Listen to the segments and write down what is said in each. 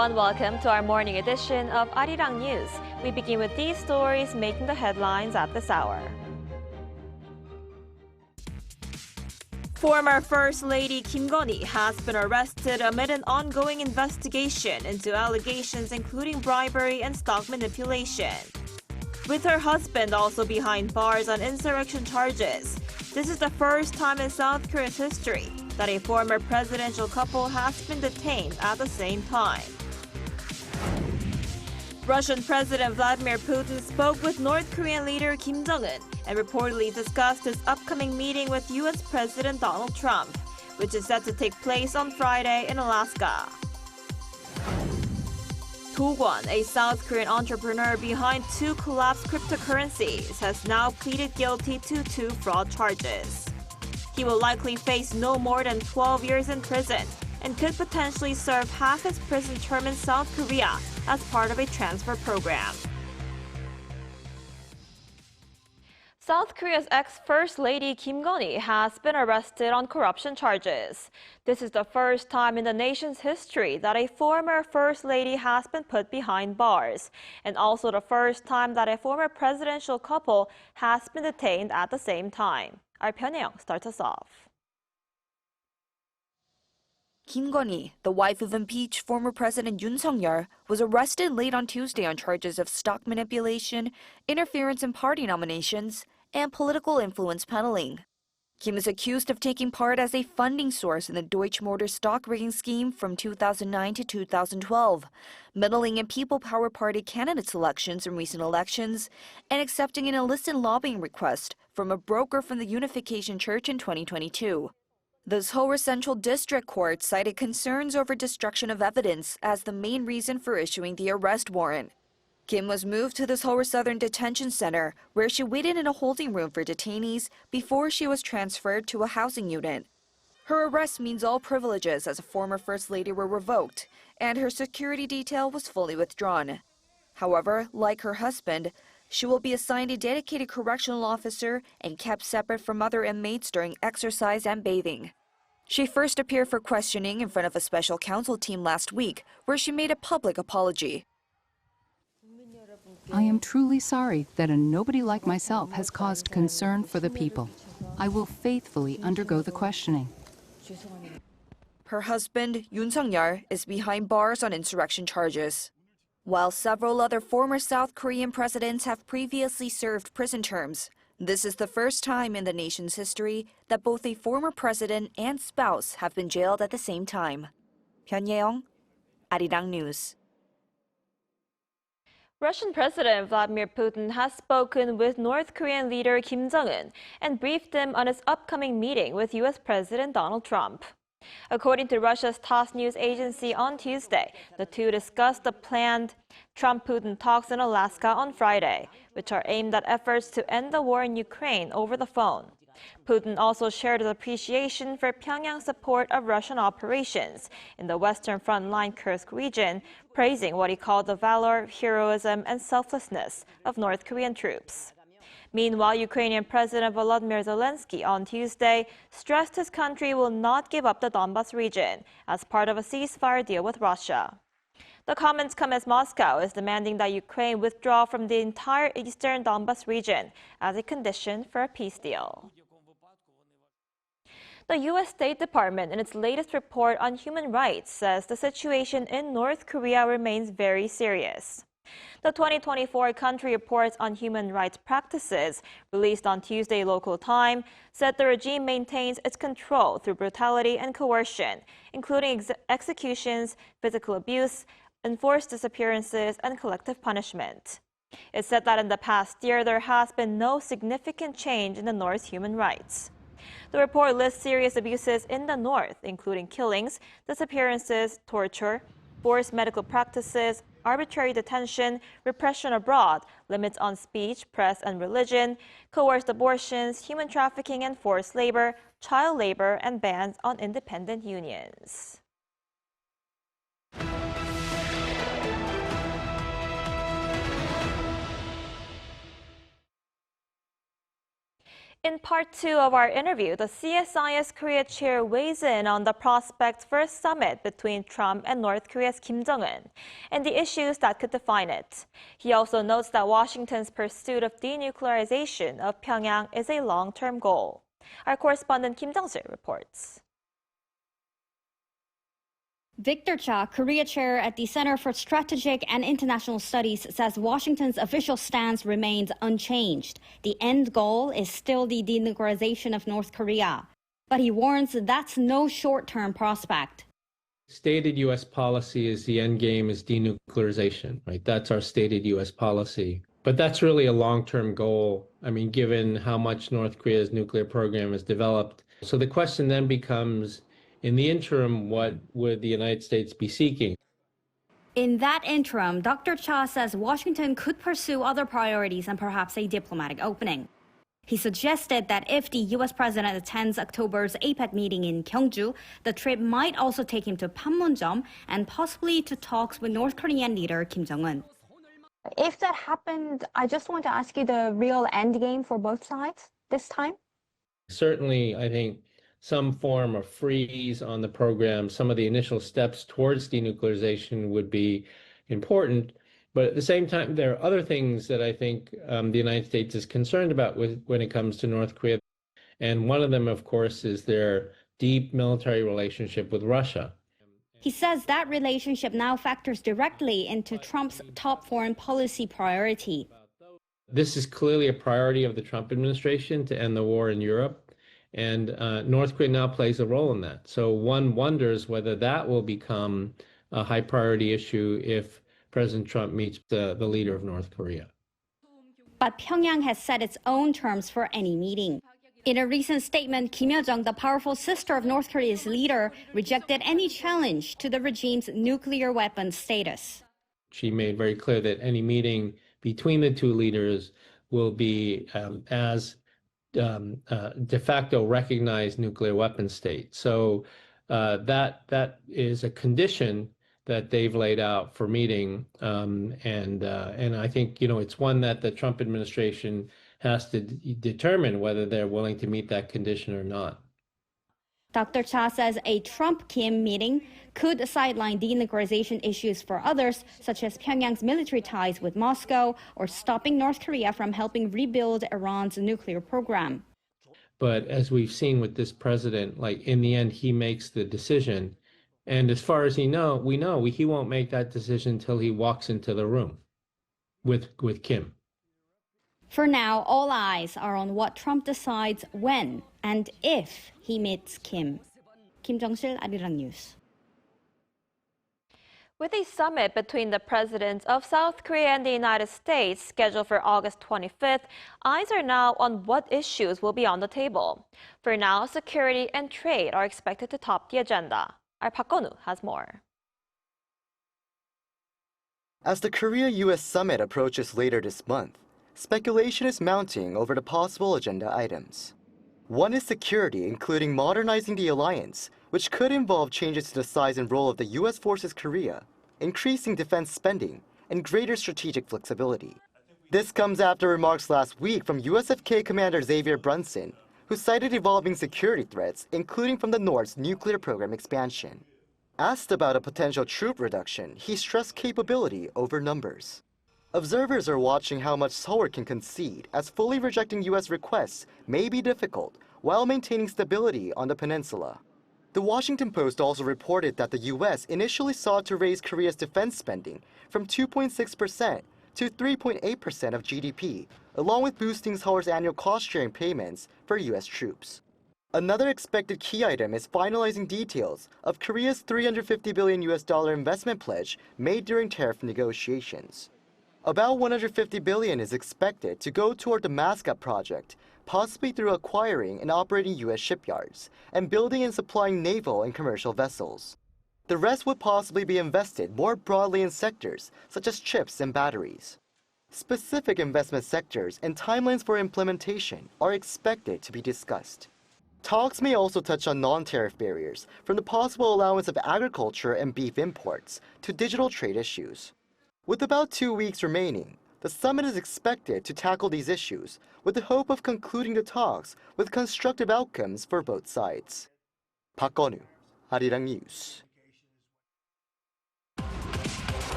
Hello and welcome to our morning edition of Arirang News. We begin with these stories making the headlines at this hour. Former First Lady 김건희 has been arrested amid an ongoing investigation into allegations including bribery and stock manipulation. With her husband also behind bars on insurrection charges, this is the first time in South Korea's history that a former presidential couple has been detained at the same time. Russian President Vladimir Putin spoke with North Korean leader Kim Jong-un and reportedly discussed his upcoming meeting with U.S. President Donald Trump, which is set to take place on Friday in Alaska. Kwon, a South Korean entrepreneur behind two collapsed cryptocurrencies, has now pleaded guilty to 2 fraud charges. He will likely face no more than 12 years in prison and could potentially serve half his prison term in South Korea as part of a transfer program. South Korea's ex-First Lady 김건희 has been arrested on corruption charges. This is the first time in the nation's history that a former First Lady has been put behind bars, and also the first time that a former presidential couple has been detained at the same time. Our Pyeongyang starts us off. Kim-건희, the wife of impeached former President Yoon Suk-yeol, was arrested late on Tuesday on charges of stock manipulation, interference in party nominations, and political influence peddling. Kim is accused of taking part as a funding source in the Deutsche Motor stock rigging scheme from 2009 to 2012, meddling in People Power Party candidate selections in recent elections, and accepting an illicit lobbying request from a broker from the Unification Church in 2022. The Seoul Central District Court cited concerns over destruction of evidence as the main reason for issuing the arrest warrant. Kim was moved to the Seoul Southern Detention Center, where she waited in a holding room for detainees before she was transferred to a housing unit. Her arrest means all privileges as a former First Lady were revoked, and her security detail was fully withdrawn. However, like her husband, she will be assigned a dedicated correctional officer and kept separate from other inmates during exercise and bathing. She first appeared for questioning in front of a special counsel team last week, where she made a public apology. I am truly sorry that a nobody like myself has caused concern for the people. I will faithfully undergo the questioning. Her husband, Yoon Suk-yeol, is behind bars on insurrection charges. While several other former South Korean presidents have previously served prison terms, this is the first time in the nation's history that both a former president and spouse have been jailed at the same time. Pyeongyang, ArirangNews. Russian President Vladimir Putin has spoken with North Korean leader Kim Jong-un and briefed him on his upcoming meeting with U.S. President Donald Trump. According to Russia's TASS news agency on Tuesday, the two discussed the planned Trump-Putin talks in Alaska on Friday, which are aimed at efforts to end the war in Ukraine over the phone. Putin also shared his appreciation for Pyongyang's support of Russian operations in the Western Frontline Kursk region, praising what he called the valor, heroism, and selflessness of North Korean troops. Meanwhile, Ukrainian President Volodymyr Zelensky on Tuesday stressed his country will not give up the Donbas region as part of a ceasefire deal with Russia. The comments come as Moscow is demanding that Ukraine withdraw from the entire eastern Donbas region as a condition for a peace deal. The U.S. State Department, in its latest report on human rights, says the situation in North Korea remains very serious. The 2024 Country Reports on Human Rights Practices, released on Tuesday local time, said the regime maintains its control through brutality and coercion, including executions, physical abuse, enforced disappearances, and collective punishment. It said that in the past year, there has been no significant change in the North's human rights. The report lists serious abuses in the North, including killings, disappearances, torture, forced medical practices, arbitrary detention, repression abroad, limits on speech, press, and religion, coerced abortions, human trafficking and forced labor, child labor, and bans on independent unions. In part 2 of our interview, the CSIS Korea chair weighs in on the prospects for a summit between Trump and North Korea's Kim Jong-un and the issues that could define it. He also notes that Washington's pursuit of denuclearization of Pyongyang is a long-term goal. Our correspondent Kim Jung-sil reports. Victor Cha, Korea chair at the Center for Strategic and International Studies, says Washington's official stance remains unchanged. The end goal is still the denuclearization of North Korea. But he warns that's no short-term prospect. Stated U.S. policy is the end game is denuclearization, right? That's our stated U.S. policy. But that's really a long-term goal. I mean, given how much North Korea's nuclear program has developed. So the question then becomes, in the interim, what would the United States be seeking? In that interim, Dr. Cha says Washington could pursue other priorities and perhaps a diplomatic opening. He suggested that if the U.S. president attends October's APEC meeting in Gyeongju, the trip might also take him to Panmunjom and possibly to talks with North Korean leader Kim Jong-un. If that happened, I just want to ask you the real end game for both sides this time? Certainly, I think some form of freeze on the program, some of the initial steps towards denuclearization would be important. But at the same time, there are other things that I think the United States is concerned about when it comes to North Korea. And one of them, of course, is their deep military relationship with Russia. He says that relationship now factors directly into Trump's top foreign policy priority. This is clearly a priority of the Trump administration to end the war in Europe. And North Korea now plays a role in that. So one wonders whether that will become a high priority issue if President Trump meets the leader of North Korea. But Pyongyang has set its own terms for any meeting. In a recent statement, Kim Yo-jong, the powerful sister of North Korea's leader, rejected any challenge to the regime's nuclear weapons status. She made very clear that any meeting between the two leaders will be as de facto recognized nuclear weapon state. So that is a condition that they've laid out for meeting, and I think it's one that the Trump administration has to determine whether they're willing to meet that condition or not. Dr. Cha says a Trump-Kim meeting could sideline denuclearization issues for others, such as Pyongyang's military ties with Moscow or stopping North Korea from helping rebuild Iran's nuclear program. But as we've seen with this president, in the end, he makes the decision. And as far as we know, he won't make that decision until he walks into the room with Kim. For now, all eyes are on what Trump decides when and if he meets Kim. Kim Jung-sil, ArirangNews. With a summit between the presidents of South Korea and the United States scheduled for August 25th, eyes are now on what issues will be on the table. For now, security and trade are expected to top the agenda. Our Park Kwon has more. As the Korea-U.S. summit approaches later this month, speculation is mounting over the possible agenda items. One is security, including modernizing the alliance, which could involve changes to the size and role of the U.S. forces Korea, increasing defense spending, and greater strategic flexibility. This comes after remarks last week from USFK Commander Xavier Brunson, who cited evolving security threats, including from the North's nuclear program expansion. Asked about a potential troop reduction, he stressed capability over numbers. Observers are watching how much Seoul can concede, as fully rejecting U.S. requests may be difficult while maintaining stability on the peninsula. The Washington Post also reported that the U.S. initially sought to raise Korea's defense spending from 2.6% to 3.8% of GDP, along with boosting Seoul's annual cost-sharing payments for U.S. troops. Another expected key item is finalizing details of Korea's $350 billion investment pledge made during tariff negotiations. About $150 billion is expected to go toward the Mascot project, possibly through acquiring and operating U.S. shipyards and building and supplying naval and commercial vessels. The rest would possibly be invested more broadly in sectors such as chips and batteries. Specific investment sectors and timelines for implementation are expected to be discussed. Talks may also touch on non-tariff barriers, from the possible allowance of agriculture and beef imports to digital trade issues. With about 2 weeks remaining, The summit is expected to tackle these issues with the hope of concluding the talks with constructive outcomes for both sides. 박건우, ArirangNews.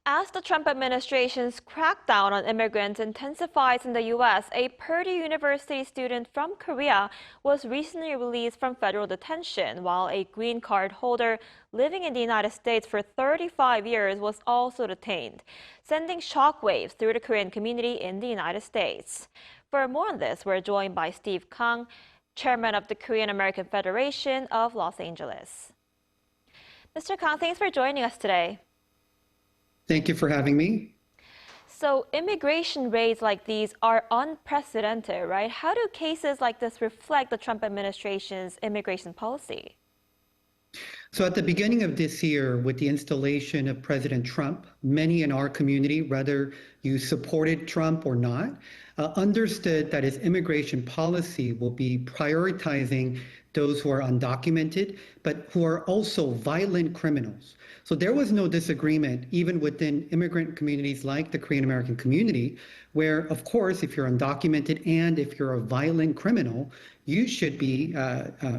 As the Trump administration's crackdown on immigrants intensifies in the U.S., a Purdue University student from Korea was recently released from federal detention, while a green card holder living in the United States for 35 years was also detained, sending shockwaves through the Korean community in the United States. For more on this, we're joined by Steve Kang, chairman of the Korean American Federation of Los Angeles. Mr. Kang, thanks for joining us today. Thank you for having me. So immigration raids like these are unprecedented, right? How do cases like this reflect the Trump administration's immigration policy? So at the beginning of this year, with the installation of President Trump, many in our community, whether you supported Trump or not, understood that his immigration policy will be prioritizing those who are undocumented, but who are also violent criminals. So there was no disagreement, even within immigrant communities like the Korean American community, where, of course, if you're undocumented and if you're a violent criminal, you should be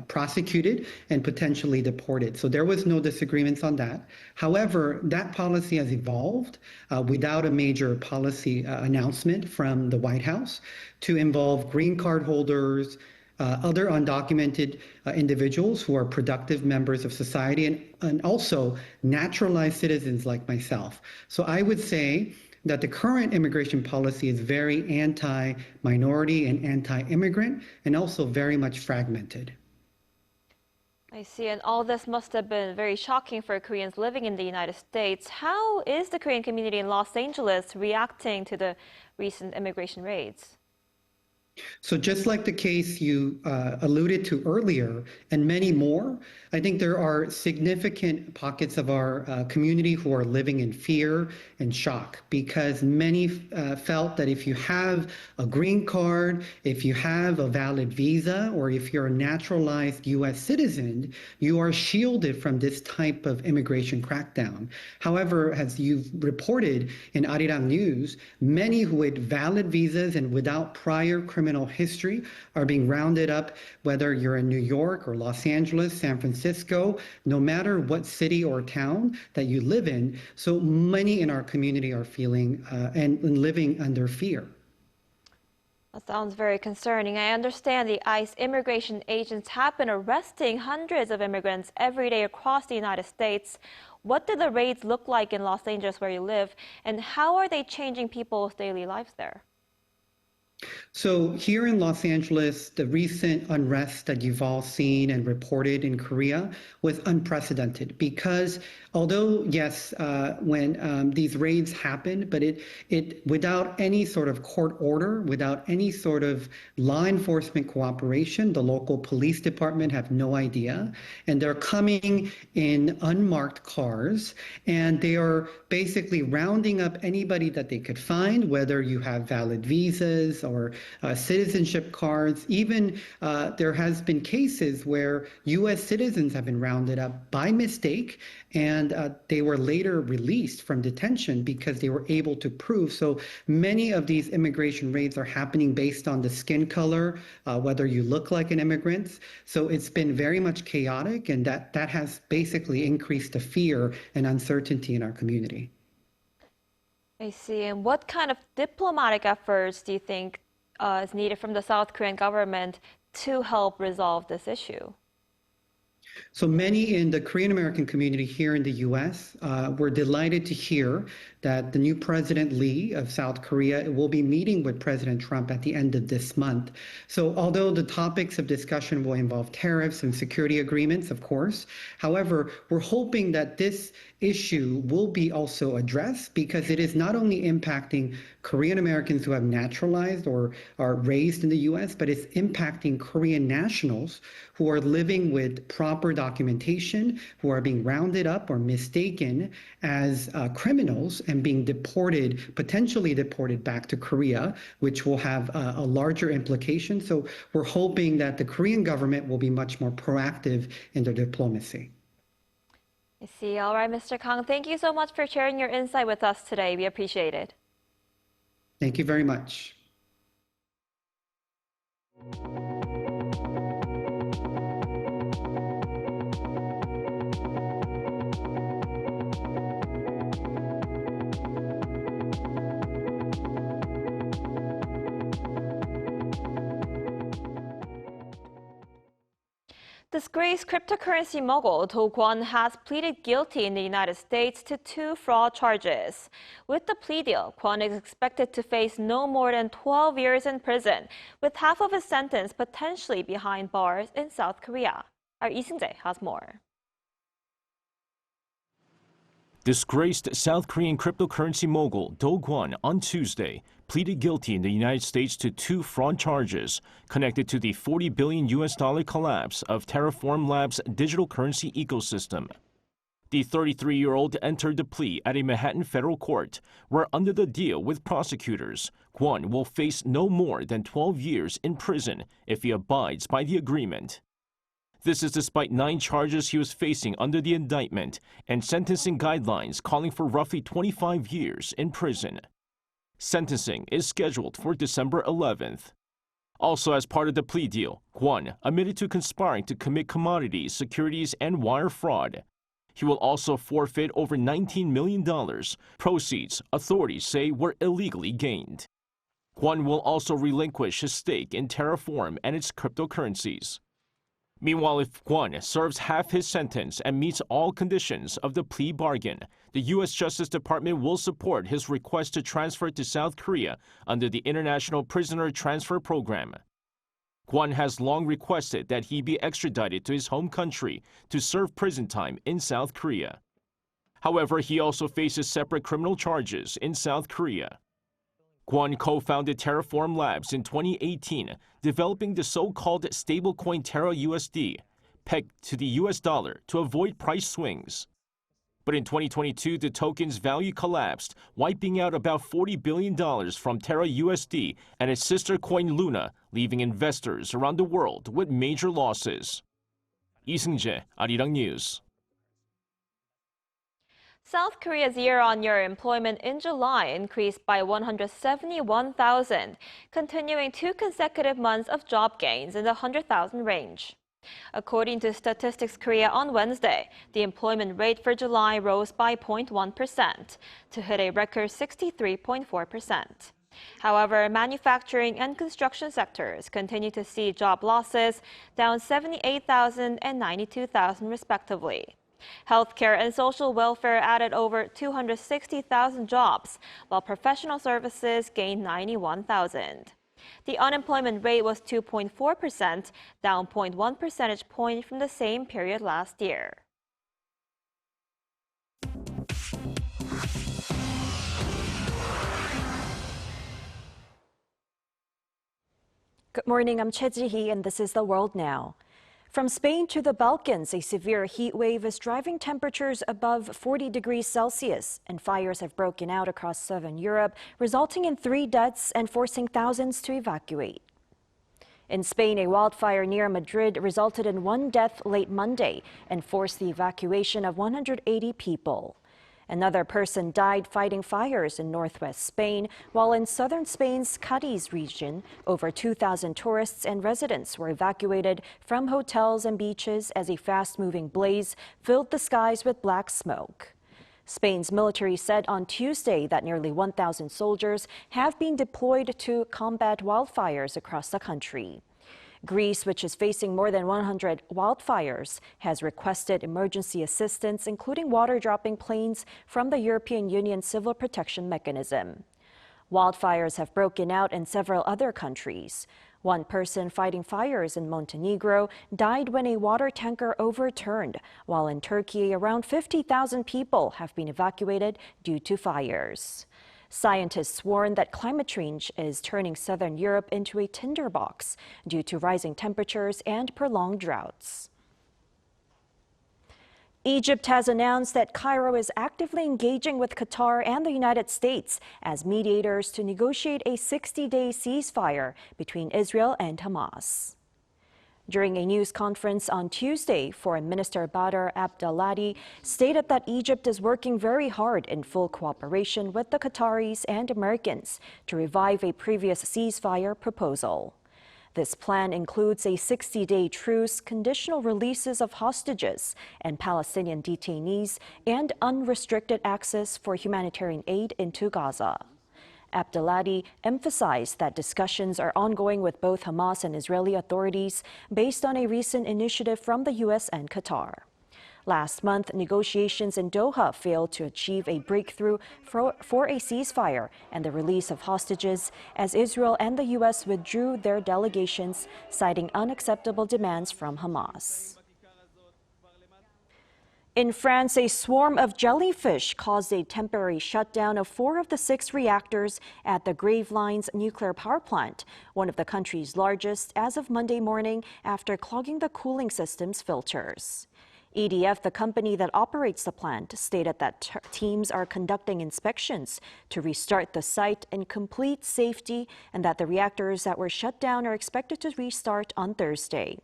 prosecuted and potentially deported. So there was no disagreements on that. However, that policy has evolved without a major policy announcement from the White House to involve green card holders, other undocumented individuals who are productive members of society, and also naturalized citizens like myself. So I would say that the current immigration policy is very anti-minority and anti-immigrant, and also very much fragmented. I see, and all this must have been very shocking for Koreans living in the United States. How is the Korean community in Los Angeles reacting to the recent immigration raids? So just like the case you alluded to earlier, and many more, I think there are significant pockets of our community who are living in fear and shock, because many felt that if you have a green card, if you have a valid visa, or if you're a naturalized U.S. citizen, you are shielded from this type of immigration crackdown. However, as you've reported in ArirangNews, many who had valid visas and without prior criminal history are being rounded up, whether you're in New York or Los Angeles, San Francisco, no matter what city or town that you live in. So many in our community are feeling and living under fear. That sounds very concerning. I understand the ICE immigration agents have been arresting hundreds of immigrants every day across the United States. What do the raids look like in Los Angeles, where you live, and how are they changing people's daily lives there? So here in Los Angeles, the recent unrest that you've all seen and reported in Korea was unprecedented, because although, yes, when these raids happened, but it without any sort of court order, without any sort of law enforcement cooperation, the local police department have no idea. And they're coming in unmarked cars, and they are basically rounding up anybody that they could find, whether you have valid visas or citizenship cards. Even there has been cases where U.S. citizens have been rounded up by mistake, and they were later released from detention because they were able to prove. So many of these immigration raids are happening based on the skin color, whether you look like an immigrant. So it's been very much chaotic, and that has basically increased the fear and uncertainty in our community. I see. And what kind of diplomatic efforts do you think is needed from the South Korean government to help resolve this issue? So many in the Korean American community here in the U.S. Were delighted to hear that the new President Lee of South Korea will be meeting with President Trump at the end of this month. So although the topics of discussion will involve tariffs and security agreements, of course, however, we're hoping that this issue will be also addressed, because it is not only impacting Korean Americans who have naturalized or are raised in the U.S., but it's impacting Korean nationals who are living with proper proper documentation, who are being rounded up or mistaken as criminals and being deported, potentially deported back to Korea, which will have a larger implication. So we're hoping that the Korean government will be much more proactive in their diplomacy. I see. All right, Mr. Kang, thank you so much for sharing your insight with us today. We appreciate it. Thank you very much. Disgraced cryptocurrency mogul Kwon has pleaded guilty in the United States to 2 fraud charges. With the plea deal, Kwon is expected to face no more than 12 years in prison, with half of his sentence potentially behind bars in South Korea. Our Lee Seung-jae has more. Disgraced South Korean cryptocurrency mogul Do Kwon on Tuesday pleaded guilty in the United States to 2 fraud charges connected to the $40 billion collapse of Terraform Labs' digital currency ecosystem. The 33-year-old entered the plea at a Manhattan federal court, where under the deal with prosecutors, Kwon will face no more than 12 years in prison if he abides by the agreement. This is despite 9 charges he was facing under the indictment and sentencing guidelines calling for roughly 25 years in prison. Sentencing is scheduled for December 11th. Also, as part of the plea deal, Kwon admitted to conspiring to commit commodities, securities, and wire fraud. He will also forfeit over $19 million, proceeds authorities say were illegally gained. Kwon will also relinquish his stake in Terraform and its cryptocurrencies. Meanwhile, if Kwon serves half his sentence and meets all conditions of the plea bargain, the U.S. Justice Department will support his request to transfer to South Korea under the International Prisoner Transfer Program. Kwon has long requested that he be extradited to his home country to serve prison time in South Korea. However, he also faces separate criminal charges in South Korea. Kwon co-founded Terraform Labs in 2018, developing the so-called stablecoin Terra-USD, pegged to the US dollar to avoid price swings. But in 2022, the token's value collapsed, wiping out about $40 billion from Terra-USD and its sister coin Luna, leaving investors around the world with major losses. Lee Seung-jae, ArirangNews. South Korea's year-on-year employment in July increased by 171,000, continuing 2 consecutive months of job gains in the 100,000 range. According to Statistics Korea on Wednesday, the employment rate for July rose by 0.1% to hit a record 63.4%. However, manufacturing and construction sectors continue to see job losses, down 78,000 and 92,000 respectively. Healthcare and social welfare added over 260,000 jobs, while professional services gained 91,000. The unemployment rate was 2.4%, down 0.1 percentage point from the same period last year. Good morning, I'm Choi Ji-hee, and this is The World Now. From Spain to the Balkans, a severe heat wave is driving temperatures above 40 degrees Celsius, and fires have broken out across southern Europe, resulting in 3 deaths and forcing thousands to evacuate. In Spain, a wildfire near Madrid resulted in 1 death late Monday and forced the evacuation of 180 people. Another person died fighting fires in northwest Spain, while in southern Spain's Cadiz region, over 2,000 tourists and residents were evacuated from hotels and beaches as a fast-moving blaze filled the skies with black smoke. Spain's military said on Tuesday that nearly 1,000 soldiers have been deployed to combat wildfires across the country. Greece, which is facing more than 100 wildfires, has requested emergency assistance, including water-dropping planes from the European Union Civil Protection Mechanism. Wildfires have broken out in several other countries. One person fighting fires in Montenegro died when a water tanker overturned, while in Turkey, around 50,000 people have been evacuated due to fires. Scientists warn that climate change is turning southern Europe into a tinderbox due to rising temperatures and prolonged droughts. Egypt has announced that Cairo is actively engaging with Qatar and the United States as mediators to negotiate a 60-day ceasefire between Israel and Hamas. During a news conference on Tuesday, Foreign Minister Badr Abdelhadi stated that Egypt is working very hard in full cooperation with the Qataris and Americans to revive a previous ceasefire proposal. This plan includes a 60-day truce, conditional releases of hostages and Palestinian detainees, and unrestricted access for humanitarian aid into Gaza. Abdelhadi emphasized that discussions are ongoing with both Hamas and Israeli authorities based on a recent initiative from the U.S. and Qatar. Last month, negotiations in Doha failed to achieve a breakthrough for a ceasefire and the release of hostages as Israel and the U.S. withdrew their delegations, citing unacceptable demands from Hamas. In France, a swarm of jellyfish caused a temporary shutdown of 4 of the 6 reactors at the Gravelines nuclear power plant, one of the country's largest, as of Monday morning after clogging the cooling system's filters. EDF, the company that operates the plant, stated that teams are conducting inspections to restart the site in complete safety and that the reactors that were shut down are expected to restart on Thursday.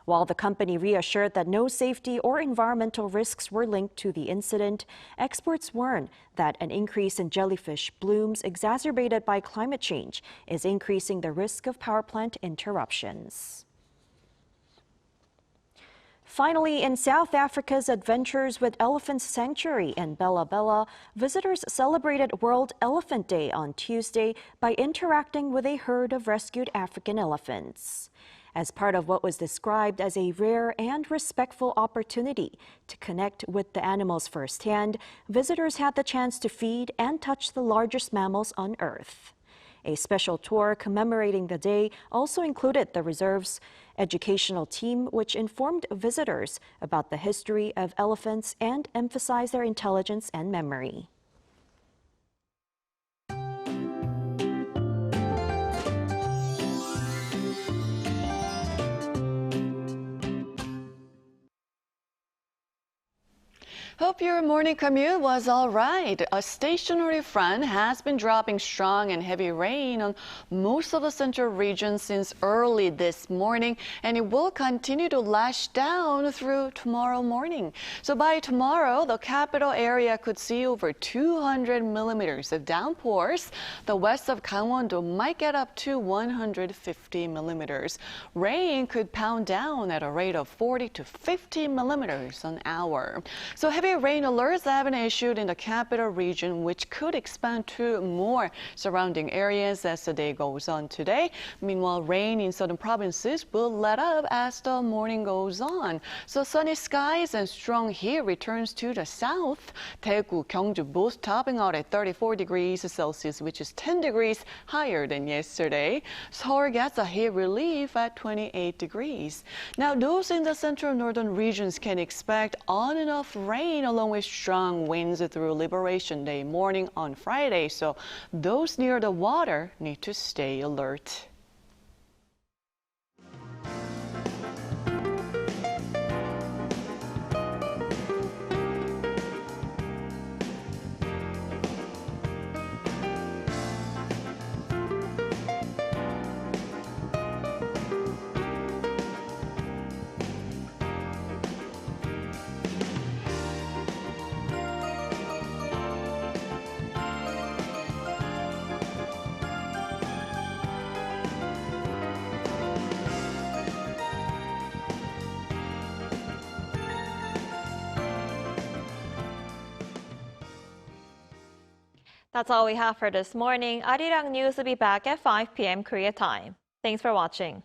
While the company reassured that no safety or environmental risks were linked to the incident, experts warn that an increase in jellyfish blooms exacerbated by climate change is increasing the risk of power plant interruptions. Finally, in South Africa's Adventures with Elephants Sanctuary in Bella Bella, visitors celebrated World Elephant Day on Tuesday by interacting with a herd of rescued African elephants. As part of what was described as a rare and respectful opportunity to connect with the animals firsthand, visitors had the chance to feed and touch the largest mammals on Earth. A special tour commemorating the day also included the reserve's educational team, which informed visitors about the history of elephants and emphasized their intelligence and memory. Hope your morning commute was all right. A stationary front has been dropping strong and heavy rain on most of the central region since early this morning, and it will continue to lash down through tomorrow morning. So by tomorrow, the capital area could see over 200 millimeters of downpours. The west of Gangwon-do might get up to 150 millimeters. Rain could pound down at a rate of 40 to 50 millimeters an hour. So heavy rain alerts have been issued in the capital region, which could expand to more surrounding areas as the day goes on today. Meanwhile, rain in southern provinces will let up as the morning goes on. So sunny skies and strong heat returns to the south. Daegu, Gyeongju both topping out at 34 degrees Celsius, which is 10 degrees higher than yesterday. Seoul gets a heat relief at 28 degrees. Now, those in the central northern regions can expect on and off rain along with strong winds through Liberation Day morning on Friday, so those near the water need to stay alert. That's all we have for this morning. Arirang News will be back at 5 p.m. Korea time. Thanks for watching.